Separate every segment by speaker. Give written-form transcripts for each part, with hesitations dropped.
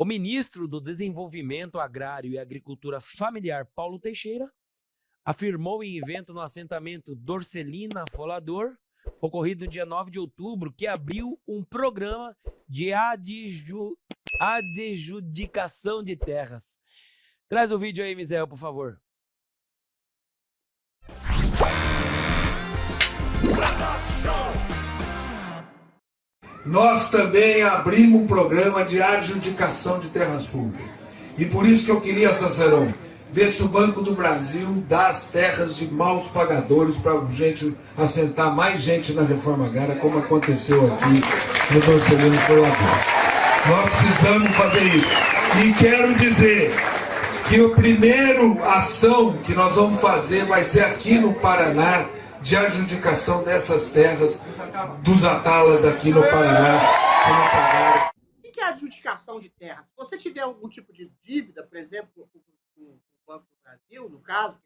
Speaker 1: O ministro do Desenvolvimento Agrário e Agricultura Familiar, Paulo Teixeira, afirmou em evento no assentamento Dorcelina Folador, ocorrido no dia 9 de outubro, que abriu um programa de adjudicação de terras. Traz o vídeo aí, Misael, por favor.
Speaker 2: Nós também abrimos um programa de adjudicação de terras públicas. E por isso que eu queria, Sacerão, ver se o Banco do Brasil dá as terras de maus pagadores para gente assentar mais gente na reforma agrária, como aconteceu aqui no Dorcelino Folador. Nós precisamos fazer isso. E quero dizer que a primeira ação que nós vamos fazer vai ser aqui no Paraná, de adjudicação dessas terras dos atalas aqui no Paraná.
Speaker 3: O que é adjudicação de terras? Se você tiver algum tipo de dívida, por exemplo, com o Banco do Brasil, no caso,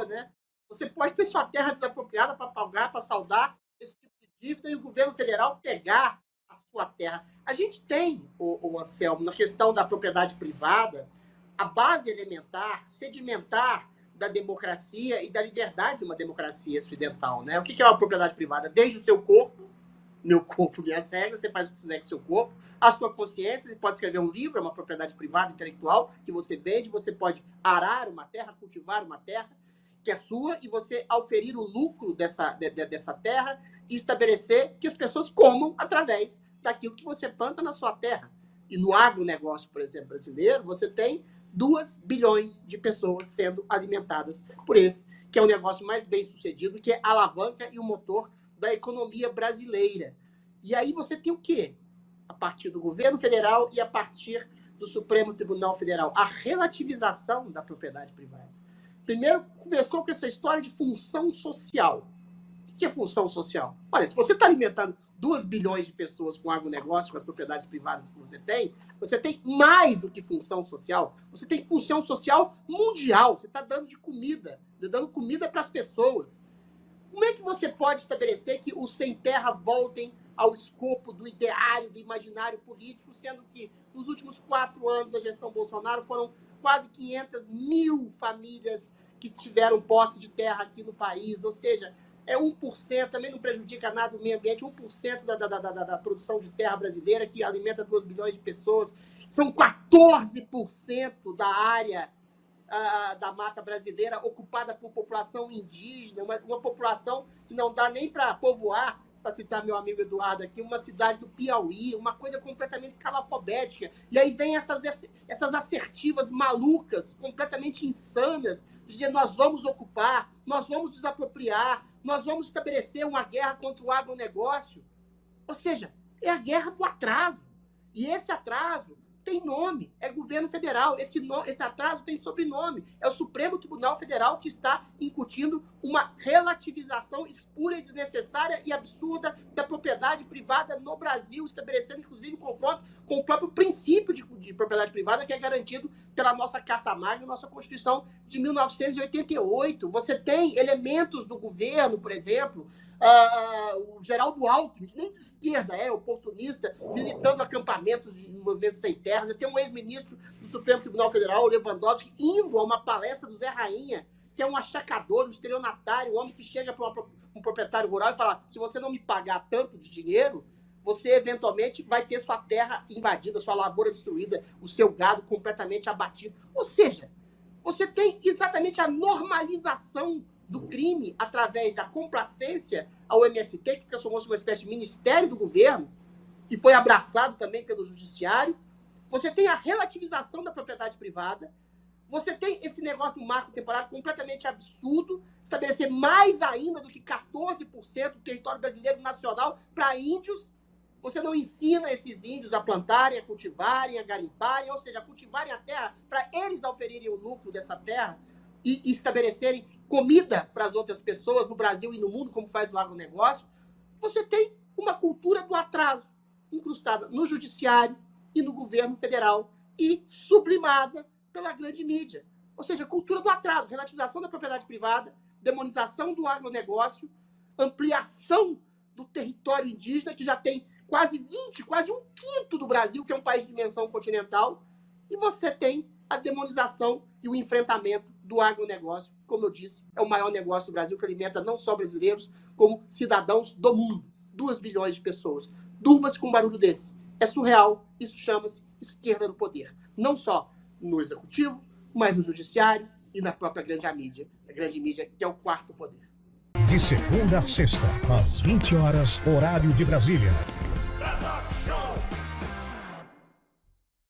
Speaker 3: né, você pode ter sua terra desapropriada para pagar, para saldar esse tipo de dívida e o governo federal pegar a sua terra. A gente tem, o Anselmo, na questão da propriedade privada, a base elementar, sedimentar da democracia e da liberdade de uma democracia ocidental, né? O que é uma propriedade privada? Desde o seu corpo, meu corpo, minhas regras, você faz o que quiser com o seu corpo, a sua consciência, você pode escrever um livro, é uma propriedade privada, intelectual, que você vende, você pode arar uma terra, cultivar uma terra, que é sua, e você auferir o lucro dessa terra e estabelecer que as pessoas comam através daquilo que você planta na sua terra. E no agronegócio, por exemplo, brasileiro, você tem 2 bilhões de pessoas sendo alimentadas por esse, que é o negócio mais bem sucedido, que é a alavanca e o motor da economia brasileira. E aí você tem o quê? A partir do governo federal e a partir do Supremo Tribunal Federal, a relativização da propriedade privada. Primeiro, começou com essa história de função social. O que é função social? Olha, se você está alimentando 2 bilhões de pessoas com agronegócio, com as propriedades privadas que você tem mais do que função social. Você tem função social mundial. Você está dando de comida, dando comida para as pessoas. Como é que você pode estabelecer que os sem terra voltem ao escopo do ideário, do imaginário político, sendo que nos últimos 4 anos da gestão Bolsonaro foram quase 500 mil famílias que tiveram posse de terra aqui no país, ou seja, é 1%, também não prejudica nada o meio ambiente, 1% da produção de terra brasileira, que alimenta 2 bilhões de pessoas. São 14% da área da mata brasileira ocupada por população indígena, uma população que não dá nem para povoar, para citar meu amigo Eduardo aqui, uma cidade do Piauí, uma coisa completamente escalafobética. E aí vem essas assertivas malucas, completamente insanas, dizer nós vamos ocupar, nós vamos desapropriar, nós vamos estabelecer uma guerra contra o agronegócio. Ou seja, é a guerra do atraso. E esse atraso tem nome, é governo federal. Esse atraso tem sobrenome. É o Supremo Tribunal Federal que está incutindo uma relativização espúria, desnecessária e absurda da propriedade privada no Brasil, estabelecendo, inclusive, confronto com o próprio princípio de propriedade privada que é garantido pela nossa Carta Magna, nossa Constituição de 1988. Você tem elementos do governo, por exemplo, o Geraldo Alckmin, que nem de esquerda é, oportunista, visitando acampamentos de movimentos sem terras. Você tem um ex-ministro do Supremo Tribunal Federal, o Lewandowski, indo a uma palestra do Zé Rainha, que é um achacador, um estelionatário, um homem que chega para um proprietário rural e fala: se você não me pagar tanto de dinheiro, você eventualmente vai ter sua terra invadida, sua lavoura destruída, o seu gado completamente abatido. Ou seja, você tem exatamente a normalização do crime através da complacência ao MST, que transformou-se numa espécie de ministério do governo, e foi abraçado também pelo judiciário. Você tem a relativização da propriedade privada. Você tem esse negócio do marco temporário completamente absurdo, estabelecer mais ainda do que 14% do território brasileiro nacional para índios. Você não ensina esses índios a plantarem, a cultivarem, a garimparem, ou seja, a cultivarem a terra para eles oferirem o lucro dessa terra e estabelecerem comida para as outras pessoas no Brasil e no mundo, como faz o agronegócio. Você tem uma cultura do atraso incrustada no judiciário e no governo federal e sublimada pela grande mídia. Ou seja, cultura do atraso, relativização da propriedade privada, demonização do agronegócio, ampliação do território indígena, que já tem quase um quinto do Brasil, que é um país de dimensão continental, E você tem a demonização e o enfrentamento do agronegócio, que, como eu disse, é o maior negócio do Brasil, que alimenta não só brasileiros, como cidadãos do mundo. 2 bilhões de pessoas. Durma-se com um barulho desse. É surreal. Isso chama-se esquerda no poder. Não só no executivo, mas no judiciário e na própria grande mídia. A grande mídia, que é o quarto poder.
Speaker 4: De segunda a sexta, às 20 horas, horário de Brasília.